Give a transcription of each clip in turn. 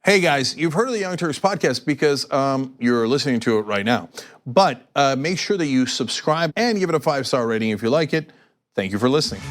Hey guys, you've heard of the Young Turks podcast because you're listening to it right now. But make sure that you subscribe and give it a 5-star rating if you like it. Thank you for listening.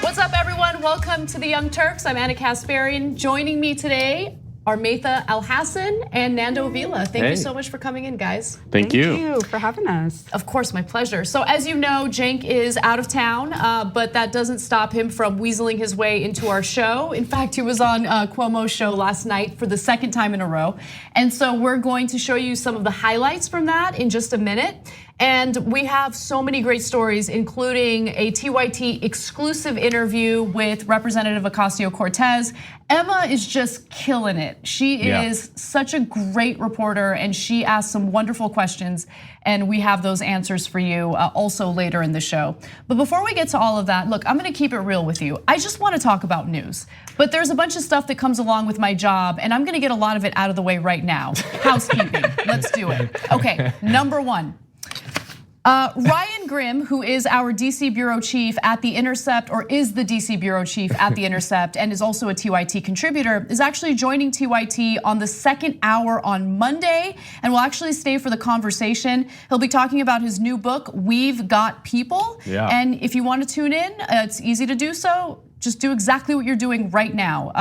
What's up, everyone? Welcome to the Young Turks. I'm Kasparian. Joining me today are Maytha Alhassen and Nando Vila. Thank you so much for coming in, guys. Thank you for having us. Of course, my pleasure. So as you know, Cenk is out of town, but that doesn't stop him from weaseling his way into our show. In fact, he was on Cuomo's show last night for the second time in a row. And so we're going to show you some of the highlights from that in just a minute. And we have so many great stories, including a TYT exclusive interview with Representative Ocasio-Cortez. Emma is just killing it. She is such a great reporter, and she asks some wonderful questions, and we have those answers for you also later in the show. But before we get to all of that, look, I'm gonna keep it real with you. I just wanna talk about news, but there's a bunch of stuff that comes along with my job, and I'm gonna get a lot of it out of the way right now. Housekeeping, let's do it. Okay, number one. Ryan Grimm, who is our DC bureau chief at The Intercept, or is the DC bureau chief at The Intercept, and is also a TYT contributor, is actually joining TYT on the second hour on Monday, and will actually stay for the conversation. He'll be talking about his new book, We've Got People. And if you want to tune in, it's easy to do so. Just do exactly what you're doing right now.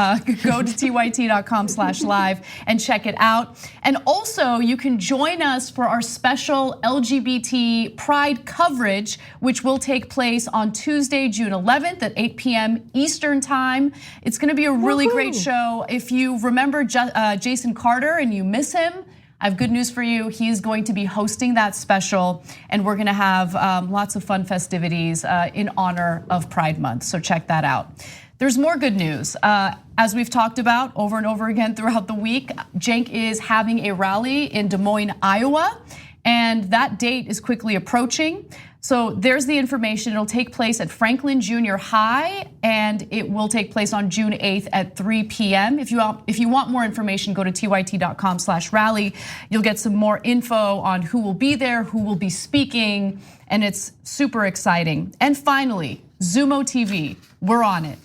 Go to tyt.com/live and check it out. And also, you can join us for our special LGBT Pride coverage, which will take place on Tuesday, June 11th at 8 p.m. Eastern time. It's gonna be a really great show. If you remember Jason Carter and you miss him, I have good news for you. He is going to be hosting that special, and we're gonna have lots of fun festivities in honor of Pride Month, so check that out. There's more good news. As we've talked about over and over again throughout the week, Cenk is having a rally in Des Moines, Iowa, and that date is quickly approaching. So there's the information. It'll take place at Franklin Junior High, and it will take place on June 8th at 3 p.m. If you want more information, go to tyt.com/rally. You'll get some more info on who will be there, who will be speaking, and it's super exciting. And finally, Zumo TV, we're on it.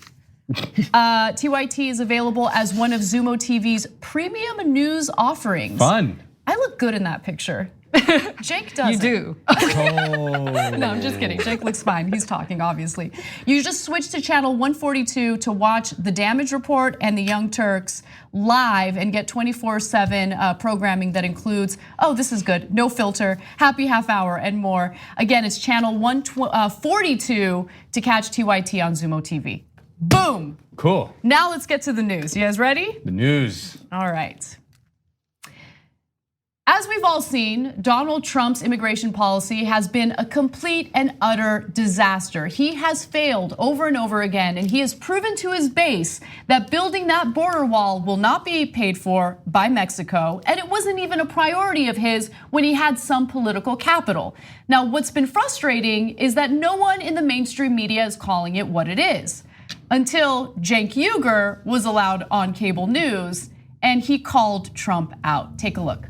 TYT is available as one of Zumo TV's premium news offerings. Fun. I look good in that picture. Cenk doesn't. You do. No, I'm just kidding. Cenk looks fine. He's talking, obviously. You just switch to channel 142 to watch The Damage Report and The Young Turks live and get 24/7 programming that includes, oh, this is good, no filter, happy half hour, and more. Again, it's channel 142 to catch TYT on Zumo TV. Boom. Cool. Now let's get to the news. You guys ready? The news. All right. As we've all seen, Donald Trump's immigration policy has been a complete and utter disaster. He has failed over and over again, and he has proven to his base that building that border wall will not be paid for by Mexico, and it wasn't even a priority of his when he had some political capital. Now, what's been frustrating is that no one in the mainstream media is calling it what it is, until Cenk Uygur was allowed on cable news, and he called Trump out. Take a look.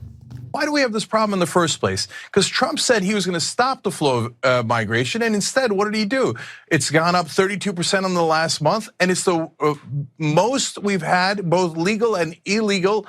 Why do we have this problem in the first place? Because Trump said he was gonna stop the flow of migration, and instead, what did he do? It's gone up 32% in the last month, and it's the most we've had, both legal and illegal,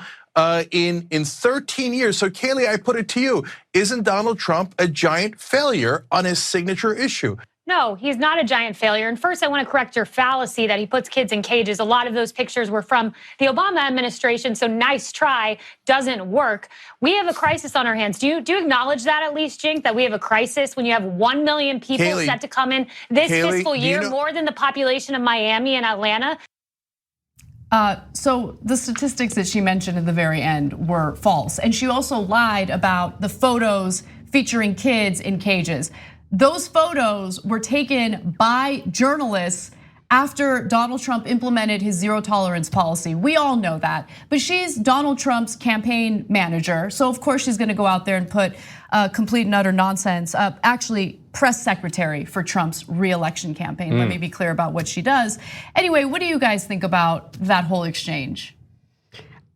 in 13 years. So Kaylee, I put it to you, isn't Donald Trump a giant failure on his signature issue? No, he's not a giant failure. And first, I want to correct your fallacy that he puts kids in cages. A lot of those pictures were from the Obama administration, so nice try doesn't work. We have a crisis on our hands. Do you acknowledge that at least, Cenk, that we have a crisis when you have 1 million people set to come in this fiscal year, more than the population of Miami and Atlanta? So the statistics that she mentioned at the very end were false. And she also lied about the photos featuring kids in cages. Those photos were taken by journalists after Donald Trump implemented his zero tolerance policy. We all know that, but she's Donald Trump's campaign manager. So of course she's gonna go out there and put complete and utter nonsense. Actually, press secretary for Trump's re-election campaign. Let me be clear about what she does. Anyway, what do you guys think about that whole exchange?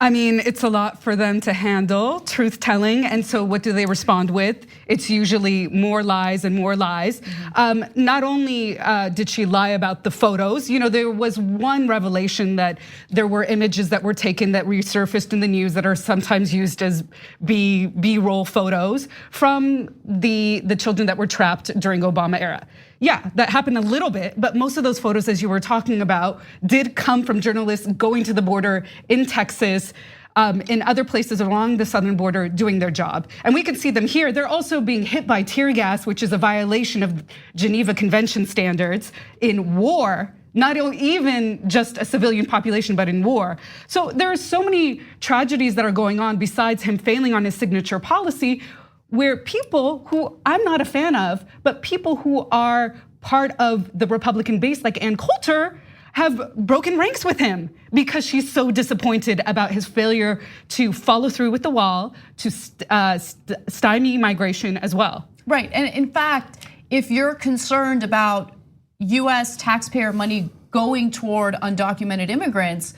I mean, it's a lot for them to handle, truth telling. And so what do they respond with? It's usually more lies and more lies. Not only did she lie about the photos, there was one revelation that there were images that were taken that resurfaced in the news that are sometimes used as B-roll photos from the children that were trapped during Obama era. Yeah, that happened a little bit, but most of those photos, as you were talking about, did come from journalists going to the border in Texas, in other places along the southern border doing their job. And we can see them here. They're also being hit by tear gas, which is a violation of Geneva Convention standards in war, not even just a civilian population, but in war. So there are so many tragedies that are going on besides him failing on his signature policy, where people who I'm not a fan of, but people who are part of the Republican base like Ann Coulter have broken ranks with him because she's so disappointed about his failure to follow through with the wall, to stymie migration as well. Right, and in fact, if you're concerned about US taxpayer money going toward undocumented immigrants,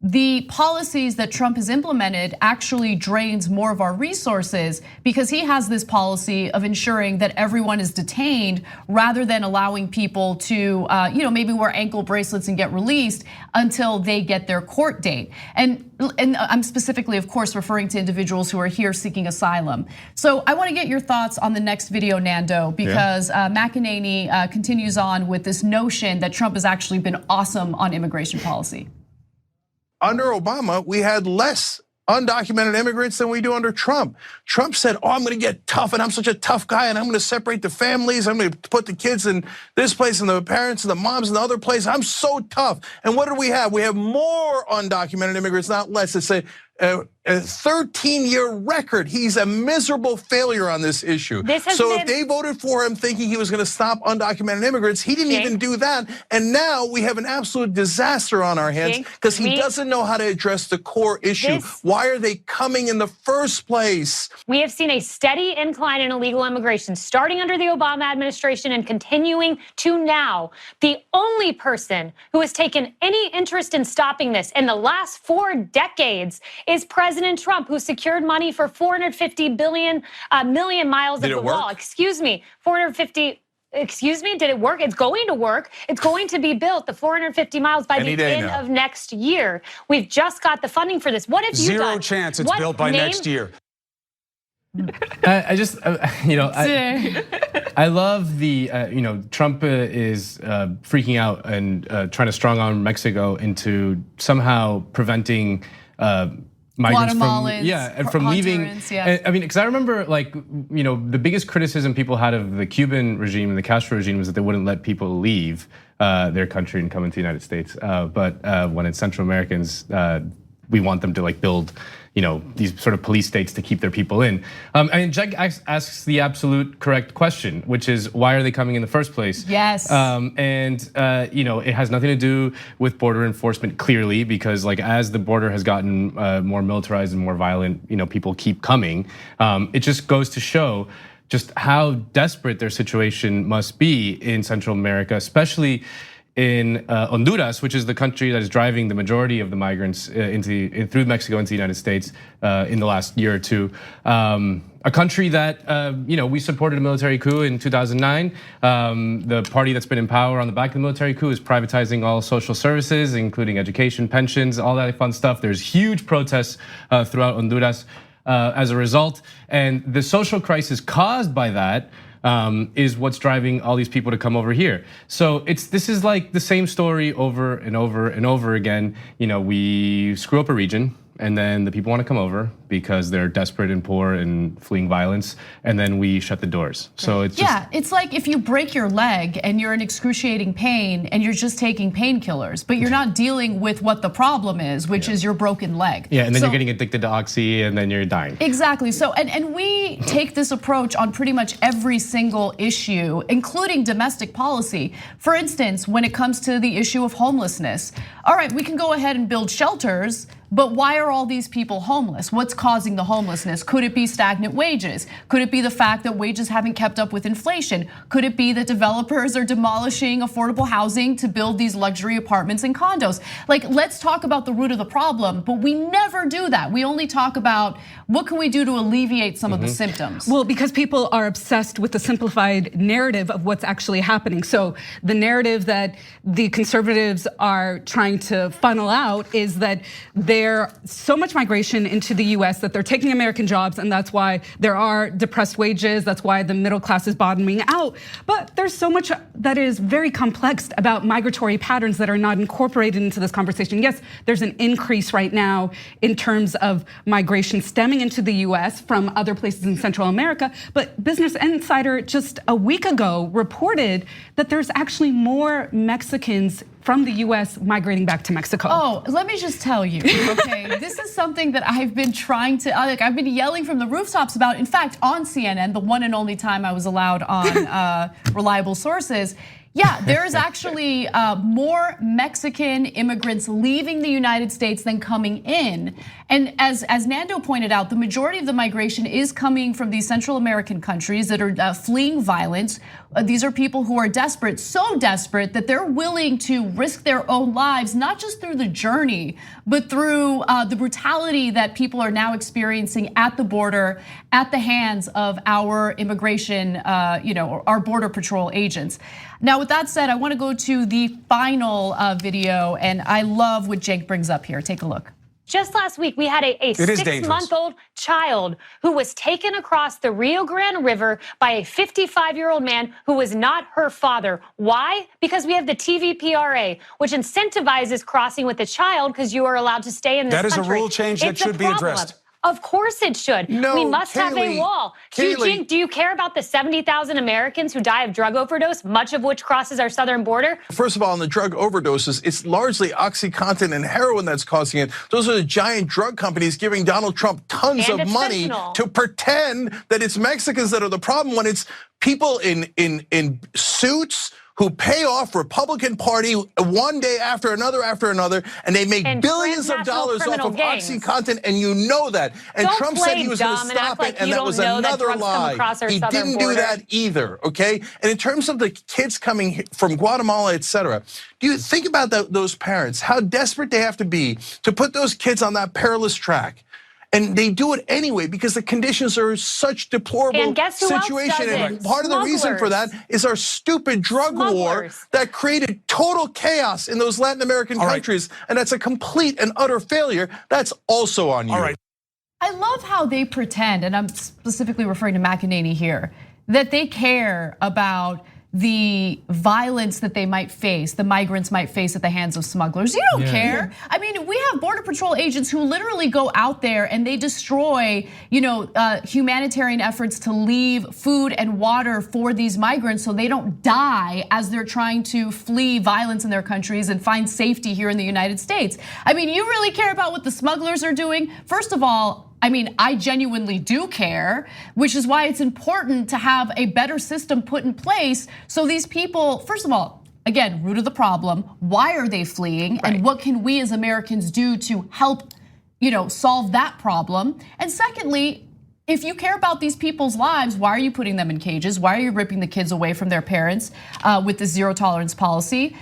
the policies that Trump has implemented actually drains more of our resources because he has this policy of ensuring that everyone is detained rather than allowing people to, maybe wear ankle bracelets and get released until they get their court date. And I'm specifically, of course, referring to individuals who are here seeking asylum. So I want to get your thoughts on the next video, Nando, because McEnany continues on with this notion that Trump has actually been awesome on immigration policy. Under Obama, we had less undocumented immigrants than we do under Trump. Trump said, I'm gonna get tough and I'm such a tough guy and I'm gonna separate the families. I'm gonna put the kids in this place and the parents and the moms in the other place. I'm so tough. And what do we have? We have more undocumented immigrants, not less. It's a 13-year record. He's a miserable failure on this issue. If they voted for him thinking he was gonna stop undocumented immigrants, he didn't even do that. And now we have an absolute disaster on our hands because he doesn't know how to address the core issue. Why are they coming in the first place? We have seen a steady incline in illegal immigration starting under the Obama administration and continuing to now. The only person who has taken any interest in stopping this in the last 4 decades is President Trump, who secured money for 450 million miles of the wall. Excuse me, 450. Excuse me, did it work? It's going to work. It's going to be built, the 450 miles by the end of next year. We've just got the funding for this. What have you done? Zero chance it's built by next year. I just, I love the, Trump is freaking out and trying to strong arm Mexico into somehow preventing migrants from leaving. I mean, because I remember the biggest criticism people had of the Cuban regime and the Castro regime was that they wouldn't let people leave their country and come into the United States. But when it's Central Americans, we want them to build these sort of police states to keep their people in. And Jake asks the absolute correct question, which is why are they coming in the first place? Yes. It has nothing to do with border enforcement clearly, because as the border has gotten more militarized and more violent, people keep coming. It just goes to show just how desperate their situation must be in Central America, especially in Honduras, which is the country that is driving the majority of the migrants through Mexico into the United States in the last year or two. A country that we supported a military coup in 2009. The party that's been in power on the back of the military coup is privatizing all social services, including education, pensions, all that fun stuff. There's huge protests throughout Honduras as a result, and the social crisis caused by that is what's driving all these people to come over here. So this is like the same story over and over and over again. We screw up a region, and then the people want to come over because they're desperate and poor and fleeing violence, and then we shut the doors. So it's it's like if you break your leg and you're in excruciating pain and you're just taking painkillers, but you're not dealing with what the problem is, which is your broken leg. Yeah, and then you're getting addicted to oxy, and then you're dying. Exactly. So and we take this approach on pretty much every single issue, including domestic policy. For instance, when it comes to the issue of homelessness, all right, we can go ahead and build shelters, but why are all these people homeless? What's causing the homelessness? Could it be stagnant wages? Could it be the fact that wages haven't kept up with inflation? Could it be that developers are demolishing affordable housing to build these luxury apartments and condos? Like, let's talk about the root of the problem, but we never do that. We only talk about what can we do to alleviate some of the symptoms. Well, because people are obsessed with the simplified narrative of what's actually happening. So the narrative that the conservatives are trying to funnel out is that there's so much migration into the US that they're taking American jobs, and that's why there are depressed wages, that's why the middle class is bottoming out. But there's so much that is very complex about migratory patterns that are not incorporated into this conversation. Yes, there's an increase right now in terms of migration stemming into the US from other places in Central America, but Business Insider just a week ago reported that there's actually more Mexicans from the US migrating back to Mexico. Oh, let me just tell you, okay? This is something that I've been trying to, I've been yelling from the rooftops about. In fact, on CNN, the one and only time I was allowed on reliable sources. Yeah, there is actually more Mexican immigrants leaving the United States than coming in. And as Nando pointed out, the majority of the migration is coming from these Central American countries that are fleeing violence. These are people who are desperate, so desperate that they're willing to risk their own lives, not just through the journey, but through the brutality that people are now experiencing at the border, at the hands of our immigration, our border patrol agents. Now, with that said, I want to go to the final video, and I love what Cenk brings up here. Take a look. Just last week, we had a 6-month-old child who was taken across the Rio Grande River by a 55-year-old man who was not her father. Why? Because we have the TVPRA, which incentivizes crossing with a child because you are allowed to stay in this country. That is a rule change that should be addressed. Of course it should. No, we must have a wall. Kayleigh, Do you care about the 70,000 Americans who die of drug overdose, much of which crosses our southern border? First of all, on the drug overdoses, it's largely OxyContin and heroin that's causing it. Those are the giant drug companies giving Donald Trump tons of money to pretend that it's Mexicans that are the problem when it's people in suits who pay off Republican Party one day after another, and they make billions of dollars off of OxyContin, and you know that. And Trump said he was gonna stop it, and that was another lie. He didn't do that either, okay? And in terms of the kids coming from Guatemala, etc., do you think about those parents, how desperate they have to be to put those kids on that perilous track? And they do it anyway because the conditions are such deplorable situation. And part of the reason for that is our stupid drug war that created total chaos in those Latin American countries. And that's a complete and utter failure. That's also on you. I love how they pretend, and I'm specifically referring to McEnany here, that they care about the violence that they might face, the migrants might face at the hands of smugglers. You don't care. I mean, we have Border Patrol agents who literally go out there and they destroy, humanitarian efforts to leave food and water for these migrants so they don't die as they're trying to flee violence in their countries and find safety here in the United States. I mean, you really care about what the smugglers are doing? First of all, I genuinely do care, which is why it's important to have a better system put in place so these people, first of all, again, root of the problem, why are they fleeing and what can we as Americans do to help, solve that problem? And secondly, if you care about these people's lives, why are you putting them in cages? Why are you ripping the kids away from their parents with the zero tolerance policy,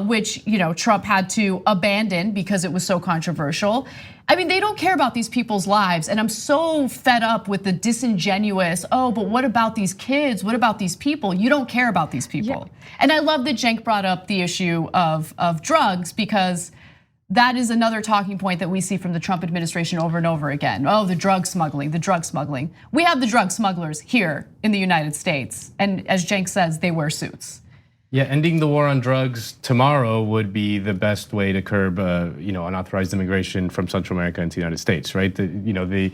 which Trump had to abandon because it was so controversial? I mean, they don't care about these people's lives, and I'm so fed up with the disingenuous, but what about these kids? What about these people? You don't care about these people. And I love that Cenk brought up the issue of drugs because that is another talking point that we see from the Trump administration over and over again. Oh, the drug smuggling, the drug smuggling. We have the drug smugglers here in the United States, and as Cenk says, they wear suits. Yeah, ending the war on drugs tomorrow would be the best way to curb, unauthorized immigration from Central America into the United States, right? The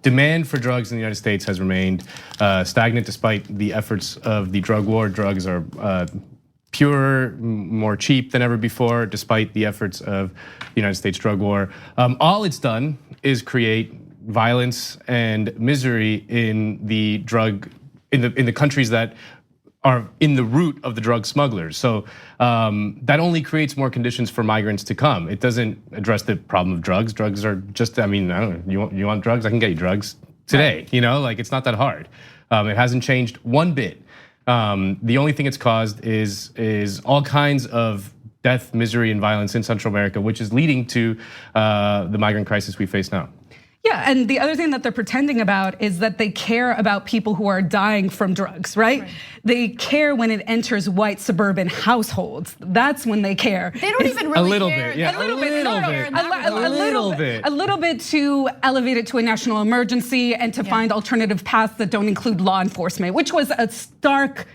demand for drugs in the United States has remained stagnant despite the efforts of the drug war. Drugs are purer, more cheap than ever before, despite the efforts of the United States drug war. All it's done is create violence and misery in the countries that are in the root of the drug smugglers. So that only creates more conditions for migrants to come. It doesn't address the problem of drugs. Drugs are just, I mean, I don't know, you want drugs? I can get you drugs today, you know, like it's not that hard. It hasn't changed one bit. The only thing it's caused is all kinds of death, misery, and violence in Central America, which is leading to the migrant crisis we face now. Yeah, and the other thing that they're pretending about is that they care about people who are dying from drugs, right? They care when it enters white suburban households. That's when they care. They don't even really a little care. bit, yeah, A little bit to elevate it to a national emergency and to find alternative paths that don't include law enforcement, which was a stark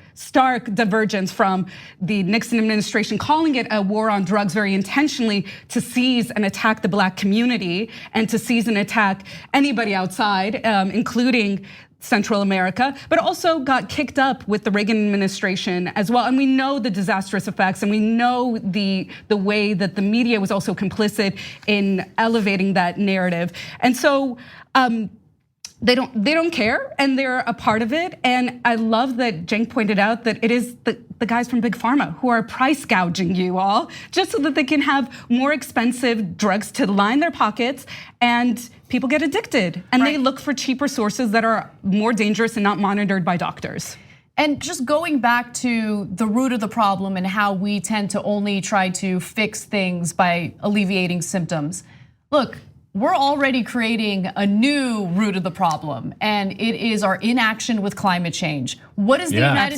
divergence from the Nixon administration calling it a war on drugs very intentionally to seize and attack the Black community and to seize and attack anybody outside, including Central America, but also got kicked up with the Reagan administration as well. And we know the disastrous effects, and we know the way that the media was also complicit in elevating that narrative. And so they don't care, and they're a part of it. And I love that Cenk pointed out that it is the guys from Big Pharma who are price gouging you all just so that they can have more expensive drugs to line their pockets, and people get addicted, and they look for cheaper sources that are more dangerous and not monitored by doctors. And just going back to the root of the problem and how we tend to only try to fix things by alleviating symptoms. Look, we're already creating a new root of the problem, and it is our inaction with climate change. What is the United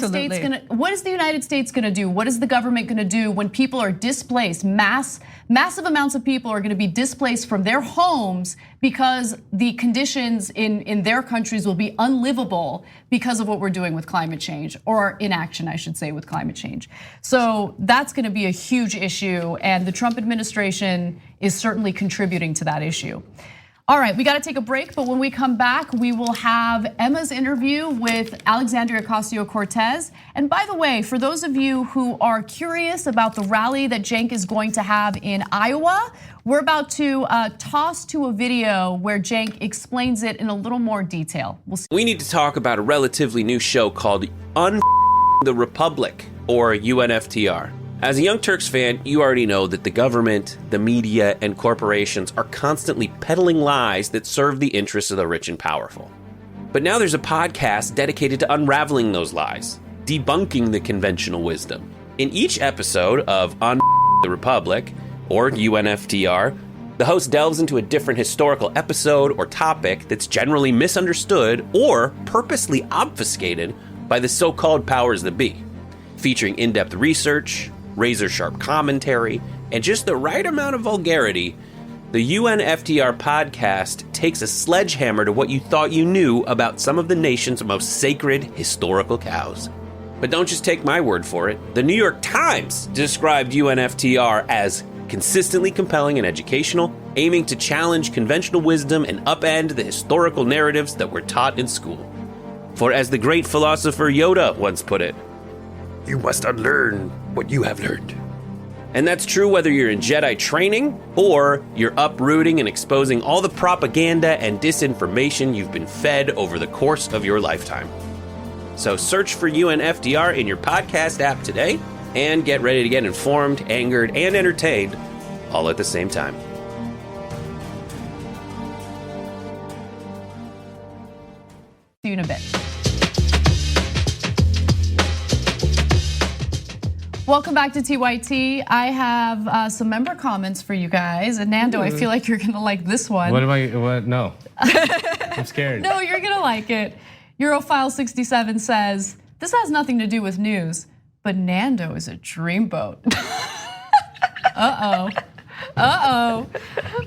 States gonna do? What is the government gonna do when people are displaced? Massive amounts of people are gonna be displaced from their homes because the conditions in their countries will be unlivable because of what we're doing with climate change, or inaction, I should say, with climate change. So that's gonna be a huge issue, and the Trump administration is certainly contributing to that issue. All right, we gotta take a break, but when we come back, we will have Emma's interview with Alexandria Ocasio-Cortez. And by the way, for those of you who are curious about the rally that Cenk is going to have in Iowa, we're about to toss to a video where Cenk explains it in a little more detail. We'll see. We need to talk about a relatively new show called the Republic, or UNFTR. As a Young Turks fan, you already know that the government, the media, and corporations are constantly peddling lies that serve the interests of the rich and powerful. But now there's a podcast dedicated to unraveling those lies, debunking the conventional wisdom. In each episode of the Republic, or UNFTR, the host delves into a different historical episode or topic that's generally misunderstood or purposely obfuscated by the so-called powers that be, featuring in-depth research, razor-sharp commentary, and just the right amount of vulgarity. The UNFTR podcast takes a sledgehammer to what you thought you knew about some of the nation's most sacred historical cows. But don't just take my word for it. The New York Times described UNFTR as consistently compelling and educational, aiming to challenge conventional wisdom and upend the historical narratives that were taught in school. For as the great philosopher Yoda once put it, "You must unlearn what you have learned." And that's true whether you're in Jedi training or you're uprooting and exposing all the propaganda and disinformation you've been fed over the course of your lifetime. So search for UNFTR in your podcast app today and get ready to get informed, angered, and entertained all at the same time. See you in a bit. Welcome back to TYT. I have some member comments for you guys. And Nando, I feel like you're gonna like this one. What? No. I'm scared. No, you're gonna like it. Europhile67 says, this has nothing to do with news, but Nando is a dreamboat. Uh-oh.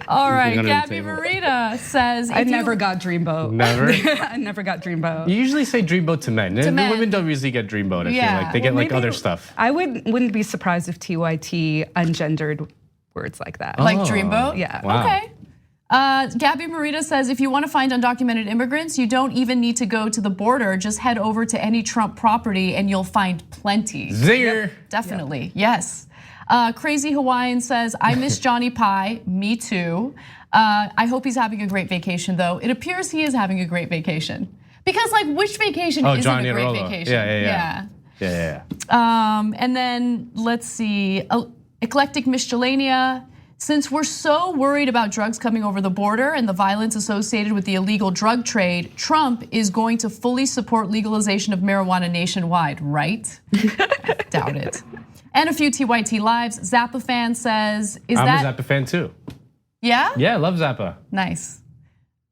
All right, Gabby Marita says, I never got dreamboat. Never? I never got dreamboat. You usually say dreamboat to men. To men. Women don't usually get dreamboat, I feel like. They get like other stuff. I wouldn't be surprised if TYT ungendered words like that. Like dreamboat? Yeah. Wow. Okay. Gabby Marita says, if you want to find undocumented immigrants, you don't even need to go to the border. Just head over to any Trump property and you'll find plenty. Zinger. Yep, definitely, yes. Crazy Hawaiian says, I miss Johnny Pie, me too. I hope he's having a great vacation though. It appears he is having a great vacation. Because like which vacation isn't Johnny a great Arolo. vacation? Yeah. Yeah. And then let's see, Eclectic Miscellanea. Since we're so worried about drugs coming over the border and the violence associated with the illegal drug trade, Trump is going to fully support legalization of marijuana nationwide, right? Doubt it. And a few TYT lives. Zappa fan says, I'm a Zappa fan too. Yeah? Yeah, love Zappa. Nice.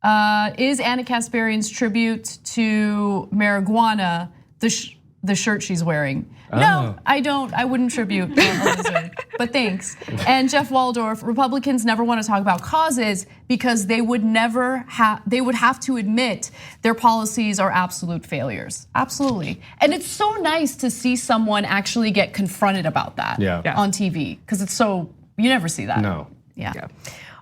Is Anna Kasparian's tribute to marijuana the shirt she's wearing? No, I don't. I wouldn't tribute a lizard, but thanks. And Jeff Waldorf, Republicans never want to talk about causes because they would have to admit their policies are absolute failures. Absolutely. And it's so nice to see someone actually get confronted about that on TV because it's so, you never see that. No. Yeah.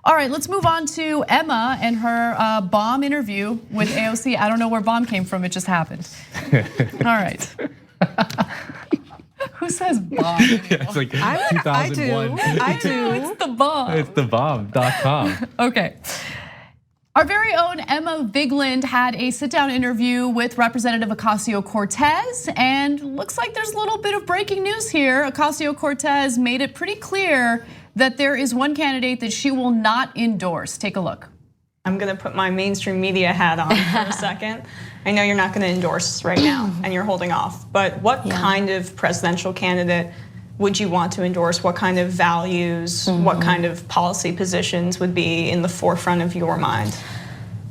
All right, let's move on to Emma and her bomb interview with AOC. I don't know where bomb came from, it just happened. All right. Who says bomb? It's like 2001. I do. It's the bomb. It's the bomb.com. Okay. Our very own Emma Vigeland had a sit-down interview with Representative Ocasio-Cortez, and looks like there's a little bit of breaking news here. Ocasio-Cortez made it pretty clear that there is one candidate that she will not endorse. Take a look. I'm gonna put my mainstream media hat on for a second. I know you're not gonna endorse right now and you're holding off, but what kind of presidential candidate would you want to endorse? What kind of values, what kind of policy positions would be in the forefront of your mind?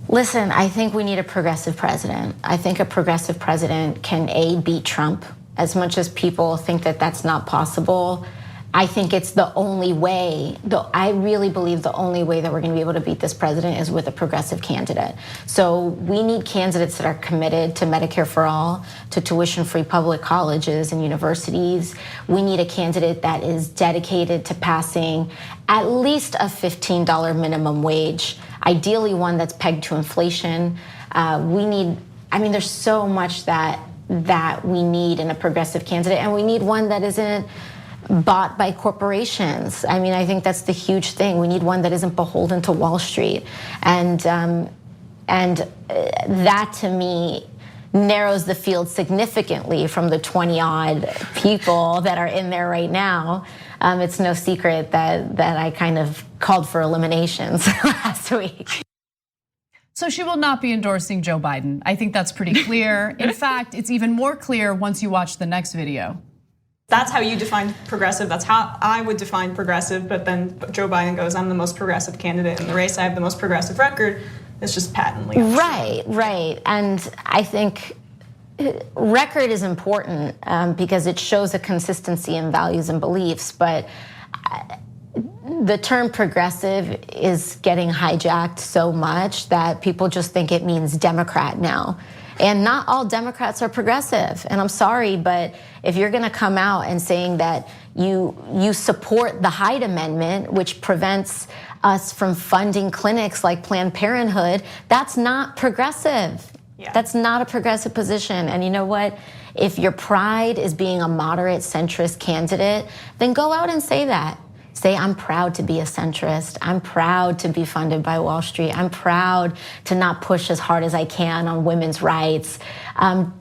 Listen, I think we need a progressive president. I think a progressive president can beat Trump. As much as people think that that's not possible, I think it's the only way, I really believe the only way that we're gonna be able to beat this president is with a progressive candidate. So we need candidates that are committed to Medicare for all, to tuition-free public colleges and universities. We need a candidate that is dedicated to passing at least a $15 minimum wage, ideally one that's pegged to inflation. There's so much that we need in a progressive candidate, and we need one that isn't bought by corporations. I think that's the huge thing. We need one that isn't beholden to Wall Street. And that to me narrows the field significantly from the 20-odd people that are in there right now. It's no secret that I kind of called for eliminations last week. So she will not be endorsing Joe Biden. I think that's pretty clear. In fact, it's even more clear once you watch the next video. That's how you define progressive. That's how I would define progressive. But then Joe Biden goes, I'm the most progressive candidate in the race. I have the most progressive record. It's just patently untrue. Right. And I think record is important because it shows a consistency in values and beliefs. But the term progressive is getting hijacked so much that people just think it means Democrat now. And not all Democrats are progressive. And I'm sorry, but if you're gonna come out and saying that you support the Hyde Amendment, which prevents us from funding clinics like Planned Parenthood, that's not progressive. Yeah. That's not a progressive position. And you know what? If your pride is being a moderate centrist candidate, then go out and say that. Say, I'm proud to be a centrist. I'm proud to be funded by Wall Street. I'm proud to not push as hard as I can on women's rights.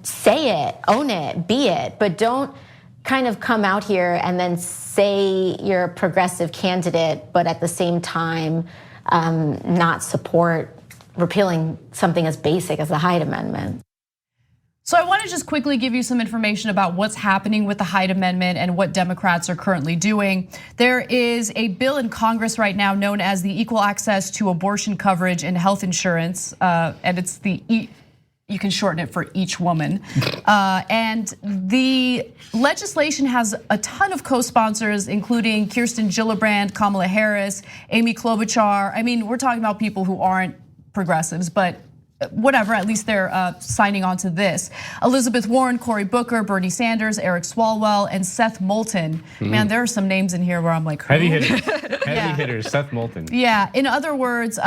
Say it, own it, be it, but don't kind of come out here and then say you're a progressive candidate, but at the same time not support repealing something as basic as the Hyde Amendment. So I want to just quickly give you some information about what's happening with the Hyde Amendment and what Democrats are currently doing. There is a bill in Congress right now known as the Equal Access to Abortion Coverage and Health Insurance, and it's you can shorten it for each woman. And the legislation has a ton of co-sponsors, including Kirsten Gillibrand, Kamala Harris, Amy Klobuchar. We're talking about people who aren't progressives, but whatever, at least they're signing on to this. Elizabeth Warren, Cory Booker, Bernie Sanders, Eric Swalwell, and Seth Moulton. Man, there are some names in here where I'm like, heavy hitters, heavy hitters, Seth Moulton. Yeah, in other words,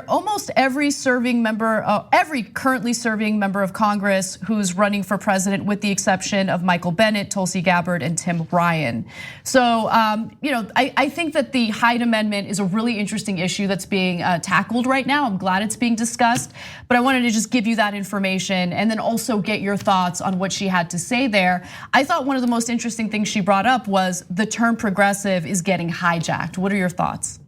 almost every currently serving member of Congress who's running for president, with the exception of Michael Bennet, Tulsi Gabbard, and Tim Ryan. So, I think that the Hyde Amendment is a really interesting issue that's being tackled right now. I'm glad it's being discussed, but I wanted to just give you that information and then also get your thoughts on what she had to say there. I thought one of the most interesting things she brought up was the term progressive is getting hijacked. What are your thoughts?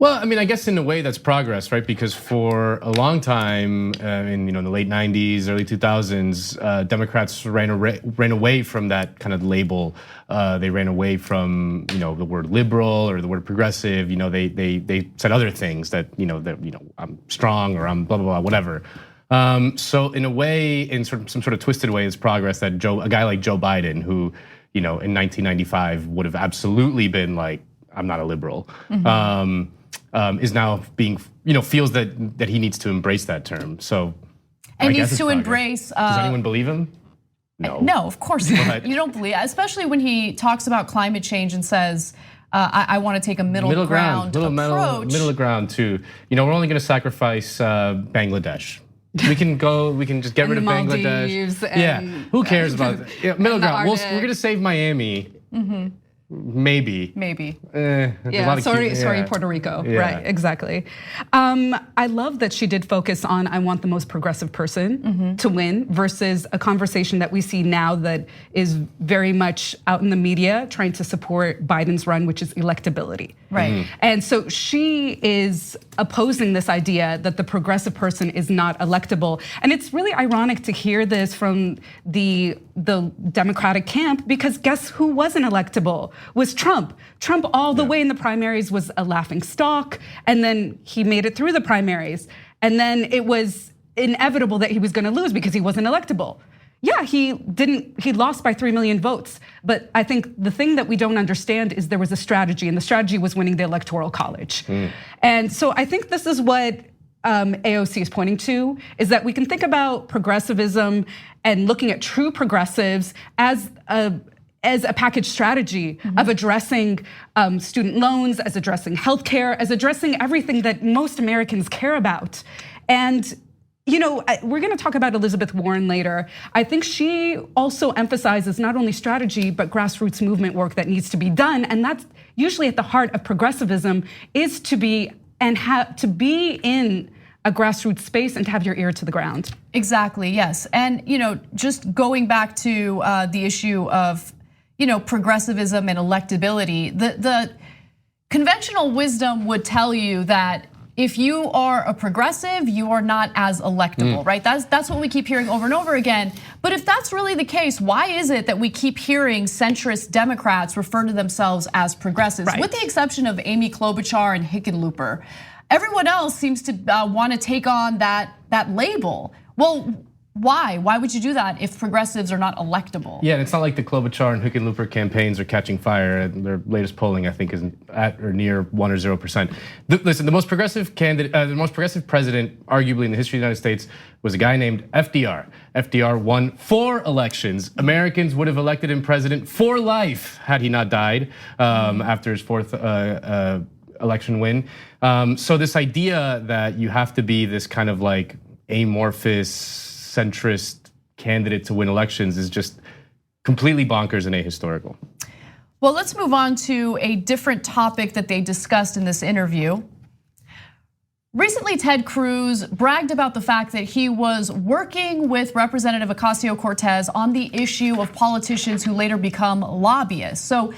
Well, I mean, I guess in a way that's progress, right? Because for a long time, in the late '90s, early 2000s, Democrats ran away from that kind of label. They ran away from the word liberal or the word progressive. They said other things that I'm strong or I'm blah blah blah whatever. So in a way, in some sort of twisted way, it's progress that a guy like Joe Biden, who in 1995 would have absolutely been like, I'm not a liberal. Is now being, feels that he needs to embrace that term. So, and needs to embrace. Does anyone believe him? No. No, of course not. You don't believe, especially when he talks about climate change and says, I want to take a middle ground approach. Middle ground too. We're only going to sacrifice Bangladesh. We can just get rid of Bangladesh. Yeah, who cares about that? Middle ground. We're going to save Miami. Maybe. Sorry, Puerto Rico. Yeah. Right, exactly. I love that she did focus on I want the most progressive person to win versus a conversation that we see now that is very much out in the media trying to support Biden's run, which is electability. Right. And so she is opposing this idea that the progressive person is not electable. And it's really ironic to hear this from the Democratic camp, because guess who wasn't electable? Was Trump. Trump all the way in the primaries was a laughing stock, and then he made it through the primaries. And then it was inevitable that he was gonna lose because he wasn't electable. Yeah, he lost by 3 million votes. But I think the thing that we don't understand is there was a strategy, and the strategy was winning the Electoral College. And so I think this is what AOC is pointing to, is that we can think about progressivism and looking at true progressives as a package strategy of addressing student loans, as addressing healthcare, as addressing everything that most Americans care about. And we're gonna talk about Elizabeth Warren later. I think she also emphasizes not only strategy, but grassroots movement work that needs to be done. And that's usually at the heart of progressivism, is to be in a grassroots space and to have your ear to the ground. Exactly, yes. And just going back to the issue of progressivism and electability, the conventional wisdom would tell you that if you are a progressive, you are not as electable, right? That's what we keep hearing over and over again. But if that's really the case, why is it that we keep hearing centrist Democrats refer to themselves as progressives? Right. With the exception of Amy Klobuchar and Hickenlooper, everyone else seems to want to take on that label. Well, why? Why would you do that if progressives are not electable? Yeah, and it's not like the Klobuchar and Hickenlooper campaigns are catching fire. Their latest polling, I think, is at or near 1 or 0%. Listen, the most progressive candidate, the most progressive president, arguably in the history of the United States, was a guy named FDR. FDR won 4 elections. Americans would have elected him president for life had he not died after his 4th election win. So this idea that you have to be this kind of like amorphous, centrist candidate to win elections is just completely bonkers and ahistorical. Well, let's move on to a different topic that they discussed in this interview. Recently, Ted Cruz bragged about the fact that he was working with Representative Ocasio-Cortez on the issue of politicians who later become lobbyists. So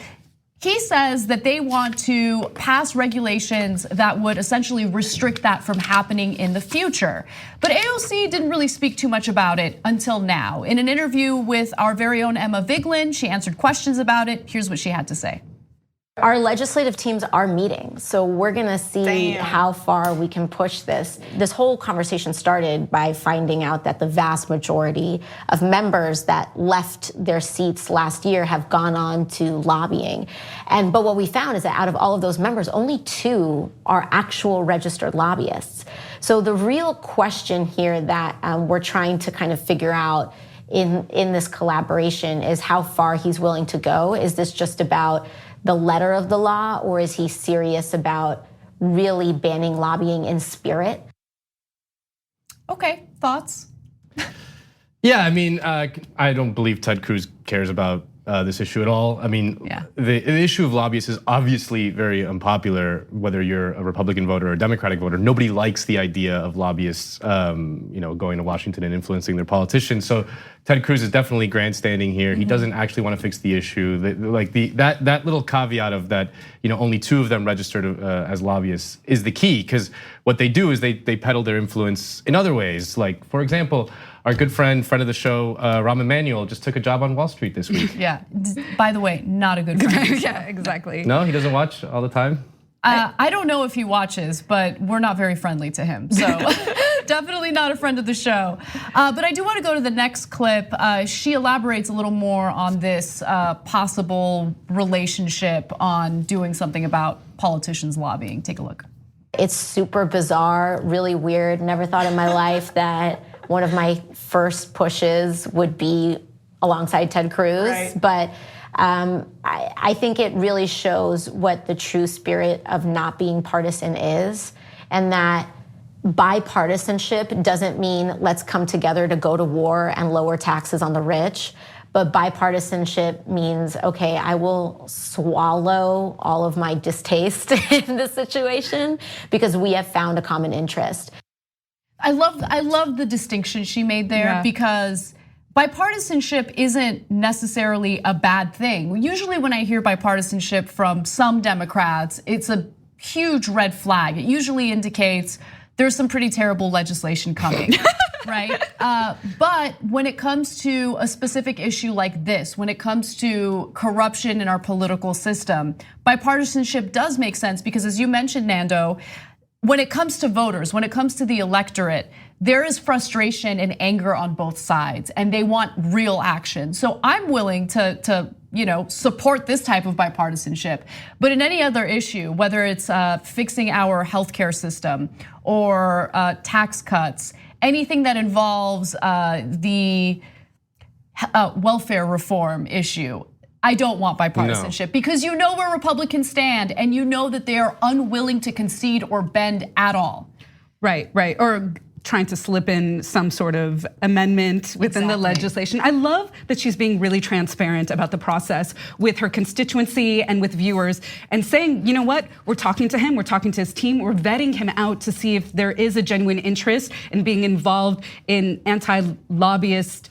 he says that they want to pass regulations that would essentially restrict that from happening in the future. But AOC didn't really speak too much about it until now. In an interview with our very own Emma Vigeland, she answered questions about it. Here's what she had to say. Our legislative teams are meeting, so we're gonna see how far we can push this. This whole conversation started by finding out that the vast majority of members that left their seats last year have gone on to lobbying. But what we found is that out of all of those members, only 2 are actual registered lobbyists. So the real question here that we're trying to kind of figure out in this collaboration is how far he's willing to go. Is this just about the letter of the law, or is he serious about really banning lobbying in spirit? Okay, thoughts? Yeah, I mean, I don't believe Ted Cruz cares about this issue at all. I mean, the issue of lobbyists is obviously very unpopular, whether you're a Republican voter or a Democratic voter. Nobody likes the idea of lobbyists, going to Washington and influencing their politicians. So Ted Cruz is definitely grandstanding here. He doesn't actually want to fix the issue. That little caveat of that, only 2 of them registered as lobbyists is the key, because what they do is they peddle their influence in other ways. Like, for example, our good friend of the show, Rahm Emanuel, just took a job on Wall Street this week. Yeah, by the way, not a good friend. Yeah, exactly. No, he doesn't watch all the time? I don't know if he watches, but we're not very friendly to him. So definitely not a friend of the show. But I do want to go to the next clip. She elaborates a little more on this possible relationship on doing something about politicians lobbying. Take a look. It's super bizarre, really weird. Never thought in my life that one of my first pushes would be alongside Ted Cruz. Right. But I think it really shows what the true spirit of not being partisan is, and that bipartisanship doesn't mean let's come together to go to war and lower taxes on the rich. But bipartisanship means, okay, I will swallow all of my distaste in this situation because we have found a common interest. I love the distinction she made there, because bipartisanship isn't necessarily a bad thing. Usually when I hear bipartisanship from some Democrats, it's a huge red flag. It usually indicates there's some pretty terrible legislation coming. Right? But when it comes to a specific issue like this, when it comes to corruption in our political system, bipartisanship does make sense, because as you mentioned, Nando, when it comes to voters, when it comes to the electorate, there is frustration and anger on both sides, and they want real action. So I'm willing to support this type of bipartisanship. But in any other issue, whether it's fixing our healthcare system or tax cuts, anything that involves the welfare reform issue, I don't want bipartisanship, because you know where Republicans stand, and you know that they are unwilling to concede or bend at all. Right, or trying to slip in some sort of amendment within the legislation. I love that she's being really transparent about the process with her constituency and with viewers, and saying, you know what, we're talking to him, we're talking to his team, we're vetting him out to see if there is a genuine interest in being involved in anti-lobbyist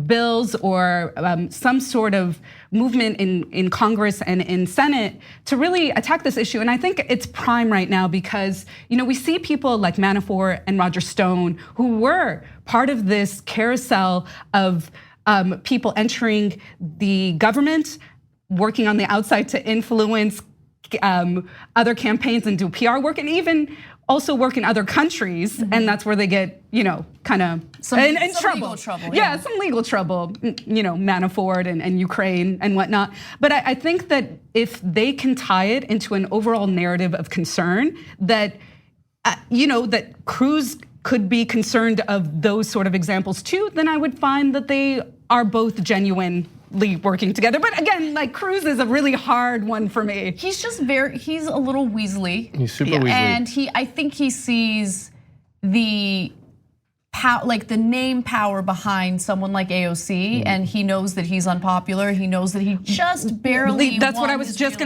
bills or some sort of movement in Congress and in Senate to really attack this issue. And I think it's prime right now because, we see people like Manafort and Roger Stone, who were part of this carousel of people entering the government, working on the outside to influence other campaigns and do PR work, and even also work in other countries, and that's where they get, kind of in trouble. Legal trouble. Yeah, some legal trouble, Manafort and Ukraine and whatnot. But I think that if they can tie it into an overall narrative of concern, that that Cruz could be concerned of those sort of examples too, then I would find that they are both genuinely working together. But again, like, Cruz is a really hard one for me. He's just he's a little Weasley. He's super Weasley. And I think he sees the the name power behind someone like AOC, and he knows that he's unpopular. He knows that he just barely That's won what I was just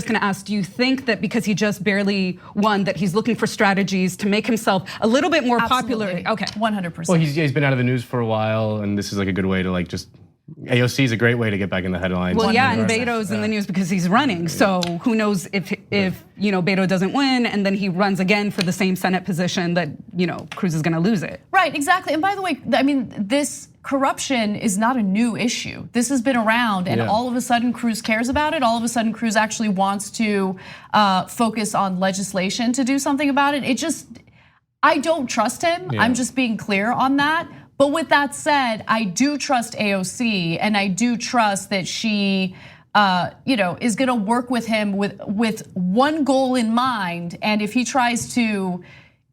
gonna ask. Do you think that because he just barely won, that he's looking for strategies to make himself a little bit more popular? Okay, 100%. Well, he's been out of the news for a while, and this is like a good way to just. AOC is a great way to get back in the headlines. Well, yeah, and Beto's in the news because he's running. So who knows if Beto doesn't win, and then he runs again for the same Senate position, that Cruz is going to lose it. Right, exactly. And by the way, I mean, this corruption is not a new issue. This has been around, and all of a sudden Cruz cares about it. All of a sudden Cruz actually wants to focus on legislation to do something about it. I don't trust him. I'm just being clear on that. But with that said, I do trust AOC, and I do trust that she, is going to work with him with one goal in mind. And if he tries to,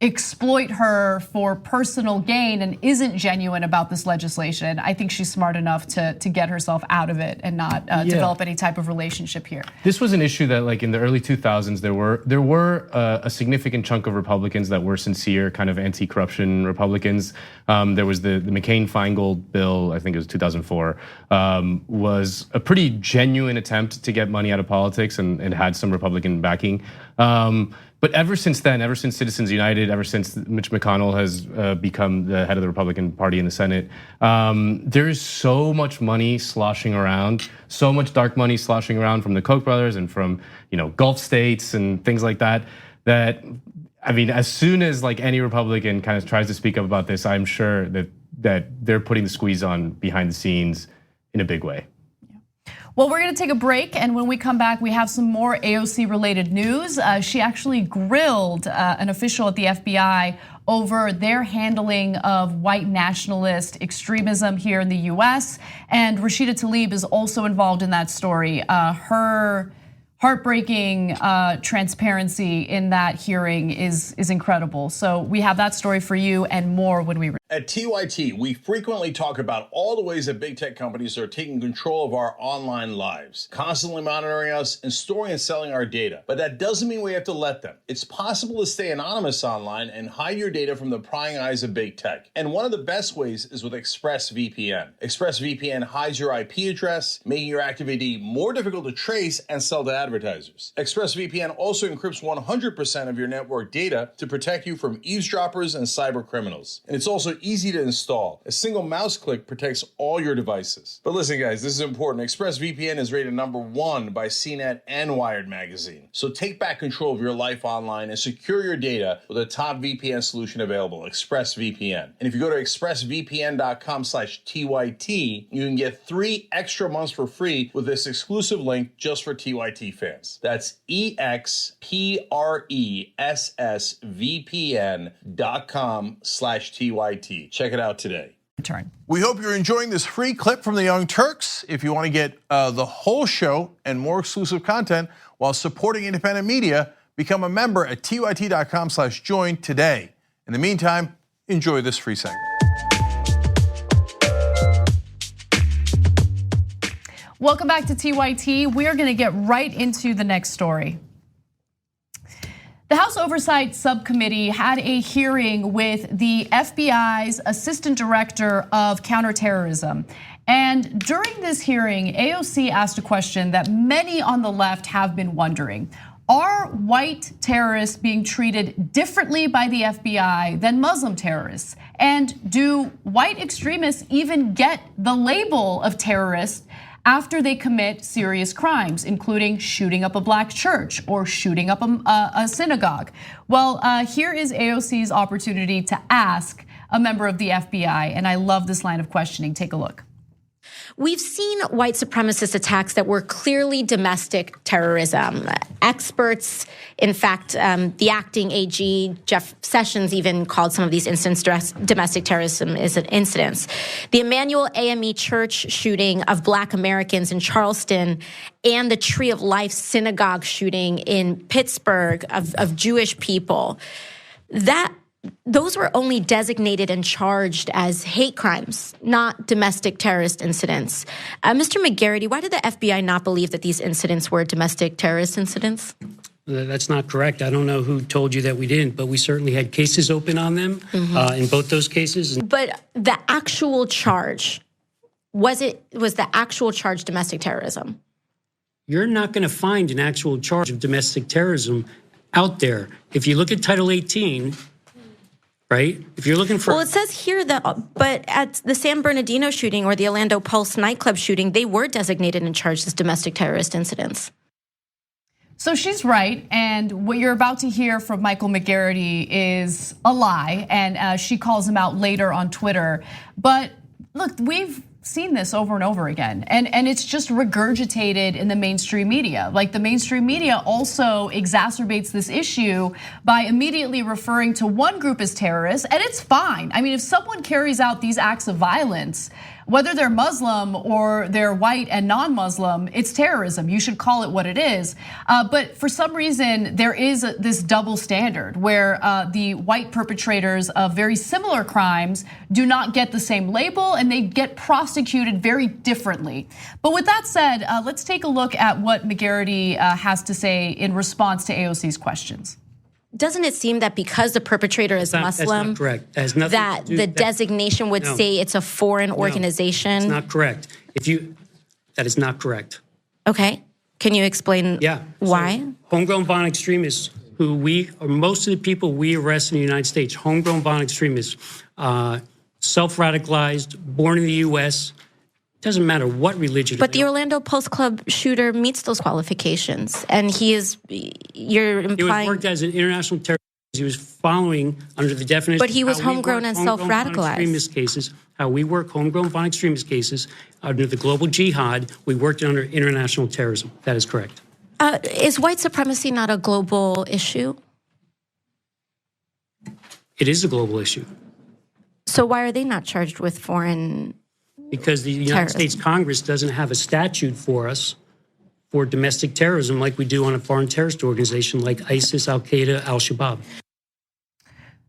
exploit her for personal gain and isn't genuine about this legislation, I think she's smart enough to get herself out of it and not develop any type of relationship here. This was an issue that, like in the early 2000s, there were a significant chunk of Republicans that were sincere, kind of anti-corruption Republicans. There was the McCain-Feingold bill, I think it was 2004, was a pretty genuine attempt to get money out of politics and had some Republican backing. But ever since then, ever since Citizens United, ever since Mitch McConnell has become the head of the Republican Party in the Senate, there is so much money sloshing around, so much dark money sloshing around from the Koch brothers and from Gulf states and things like that. That I mean, as soon as like any Republican kind of tries to speak up about this, I'm sure that they're putting the squeeze on behind the scenes in a big way. Well, we're gonna take a break, and when we come back, we have some more AOC related news. She actually grilled an official at the FBI over their handling of white nationalist extremism here in the US. And Rashida Tlaib is also involved in that story. Her heartbreaking transparency in that hearing is incredible. So we have that story for you and more when we. At TYT, we frequently talk about all the ways that big tech companies are taking control of our online lives, constantly monitoring us and storing and selling our data. But that doesn't mean we have to let them. It's possible to stay anonymous online and hide your data from the prying eyes of big tech. And one of the best ways is with ExpressVPN. ExpressVPN hides your IP address, making your activity more difficult to trace and sell to advertisers. ExpressVPN also encrypts 100% of your network data to protect you from eavesdroppers and cyber criminals. And it's also easy to install. A single mouse click protects all your devices. But listen, guys, this is important. ExpressVPN is rated #1 by CNET and Wired magazine. So take back control of your life online and secure your data with a top VPN solution available, ExpressVPN. And if you go to expressvpn.com/TYT, you can get 3 extra months for free with this exclusive link just for TYT fans. That's expressvpn.com/TYT. Check it out today. We hope you're enjoying this free clip from the Young Turks. If you want to get the whole show and more exclusive content while supporting independent media, become a member at tyt.com/join today. In the meantime, enjoy this free segment. Welcome back to TYT. We're gonna get right into the next story. The House Oversight Subcommittee had a hearing with the FBI's Assistant Director of Counterterrorism. And during this hearing, AOC asked a question that many on the left have been wondering. Are white terrorists being treated differently by the FBI than Muslim terrorists? And do white extremists even get the label of terrorist after they commit serious crimes, including shooting up a black church or shooting up a synagogue? Well, here is AOC's opportunity to ask a member of the FBI, and I love this line of questioning. Take a look. We've seen white supremacist attacks that were clearly domestic terrorism. Experts, in fact, the acting AG, Jeff Sessions, even called some of these incidents domestic terrorism incidents. The Emmanuel AME Church shooting of Black Americans in Charleston and the Tree of Life synagogue shooting in Pittsburgh of Jewish people, those were only designated and charged as hate crimes, not domestic terrorist incidents. Mr. McGarity, why did the FBI not believe that these incidents were domestic terrorist incidents? That's not correct. I don't know who told you that we didn't, but we certainly had cases open on them in both those cases. But the actual charge, was the actual charge domestic terrorism? You're not going to find an actual charge of domestic terrorism out there. If you look at Title 18, right? If you're looking for... Well, it says here that, but at the San Bernardino shooting or the Orlando Pulse nightclub shooting, they were designated and charged as domestic terrorist incidents. So she's right, and what you're about to hear from Michael McGarity is a lie, and she calls him out later on Twitter. But look, we've seen this over and over again, and it's just regurgitated in the mainstream media. Like the mainstream media also exacerbates this issue by immediately referring to one group as terrorists, and it's fine. I mean, if someone carries out these acts of violence, whether they're Muslim or they're white and non-Muslim, it's terrorism. You should call it what it is. But for some reason, there is this double standard where the white perpetrators of very similar crimes do not get the same label and they get prosecuted very differently. But with that said, let's take a look at what McGarity has to say in response to AOC's questions. Doesn't it seem that because the perpetrator is Muslim, that's not correct. That has nothing that to do, the designation would say it's a foreign organization? It's not correct. That is not correct. Okay, can you explain why? So, homegrown violent extremists, most of the people we arrest in the United States, homegrown violent extremists, self-radicalized, born in the U.S., doesn't matter what religion. But the Orlando Post Club shooter meets those qualifications, and you're implying. He was worked as an international terrorist. He was following under the definition. But he was homegrown and self-radicalized. Extremist cases, how we work homegrown violent extremist cases under the global jihad. We worked under international terrorism. That is correct. Is white supremacy not a global issue? It is a global issue. So why are they not charged with foreign? Because the United States Congress doesn't have a statute for us for domestic terrorism like we do on a foreign terrorist organization like ISIS, Al-Qaeda, Al-Shabaab.